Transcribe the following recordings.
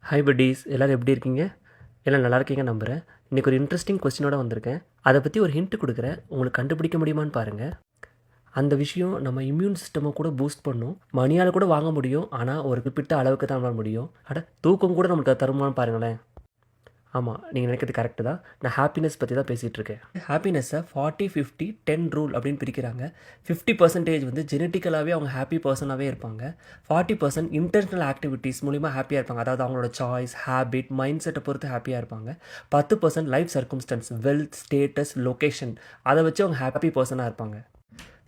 Hi buddies, எல்லோரும் எப்படி இருக்கீங்க? எல்லாம் நல்லா இருக்கீங்க நம்புகிறேன். இன்றைக்கி ஒரு இன்ட்ரெஸ்டிங் கொஸ்டினோட வந்திருக்கேன். அதை பற்றி ஒரு ஹிண்ட் கொடுக்குறேன், உங்களுக்கு கண்டுபிடிக்க முடியுமான்னு பாருங்கள். அந்த விஷயம் நம்ம இம்யூன் சிஸ்டமை கூட பூஸ்ட் பண்ணும். மணியால் கூட வாங்க முடியும், ஆனால் ஒரு குறிப்பிட்ட அளவுக்கு தான் நம்மளால் முடியும். தூக்கம் கூட நம்மளுக்கு தருமான்னு பாருங்களேன். ஆமாம், நீங்கள் நினைக்கிறது கரெக்டு தான். நான் ஹாப்பினஸ் பற்றி தான் பேசிகிட்டு இருக்கேன். ஹாப்பினஸை 40-50-10 ரூல் அப்படின்னு பிரிக்கிறாங்க. 50% வந்து ஜெனட்டிக்கலாகவே அவங்க ஹாப்பி பர்சனாகவே இருப்பாங்க. 40% இன்டென்ஷனல் ஆக்டிவிட்டீஸ் மூலிமா ஹாப்பியாக இருப்பாங்க. அதாவது அவங்களோட சாய்ஸ், ஹேபிட், மைண்ட் செட்டை பொறுத்து ஹாப்பியாக இருப்பாங்க. 10% life circumstances, wealth, status, location, அதை வச்சு அவங்க ஹாப்பி பர்சனாக இருப்பாங்க.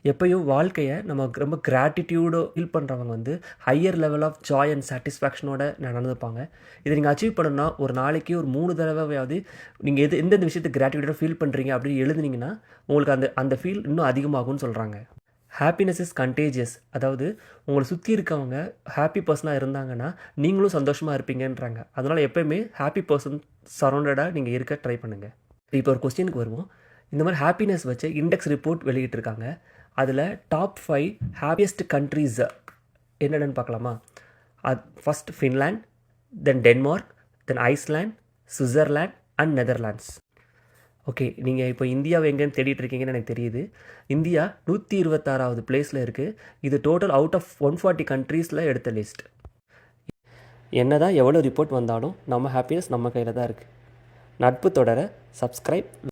எப்போயும் வாழ்க்கையை நம்ம ரொம்ப கிராட்டிடியூடோ ஃபீல் பண்ணுறவங்க வந்து higher level of joy and சாட்டிஸ்ஃபேக்ஷனோட நடந்துப்பாங்க. இதை நீங்கள் அச்சீவ் பண்ணணும்னா ஒரு நாளைக்கு ஒரு 3 தடவையாவது நீங்கள் எந்தெந்த விஷயத்தை கிராட்டிடியூடோ ஃபீல் பண்ணுறீங்க அப்படின்னு எழுதுனீங்கன்னா உங்களுக்கு அந்த ஃபீல் இன்னும் அதிகமாகும்னு சொல்கிறாங்க. Happiness is contagious. அதாவது உங்களை சுற்றி இருக்கவங்க ஹாப்பி பர்சனாக இருந்தாங்கன்னா நீங்களும் சந்தோஷமாக இருப்பீங்கன்றாங்க. அதனால் எப்போயுமே ஹாப்பி பர்சன் சரௌண்டடாக நீங்கள் இருக்க ட்ரை பண்ணுங்கள். இப்போ ஒரு கொஸ்டினுக்கு வருவோம். இந்த மாதிரி ஹாப்பினஸ் வச்சு இண்டெக்ஸ் ரிப்போர்ட் வெளியிட்டிருக்காங்க. அதில் டாப் 5 ஹாப்பியஸ்ட் கண்ட்ரீஸ் என்னென்னு பார்க்கலாமா? First Finland, then Denmark, then island, Switzerland and Netherlands. Okay, நீங்கள் இப்போ இந்தியாவை எங்கேன்னு தேடிட்டு இருக்கீங்கன்னு எனக்கு தெரியுது. இந்தியா 126வது பிளேஸில் இருக்குது. இது டோட்டல் அவுட் ஆஃப் 140 கண்ட்ரீஸில் எடுத்த லிஸ்ட். என்ன தான் எவ்வளோ ரிப்போர்ட் வந்தாலும் நம்ம ஹாப்பினஸ் நம்ம கையில் தான் இருக்குது. நட்பு தொடர சப்ஸ்கிரைப்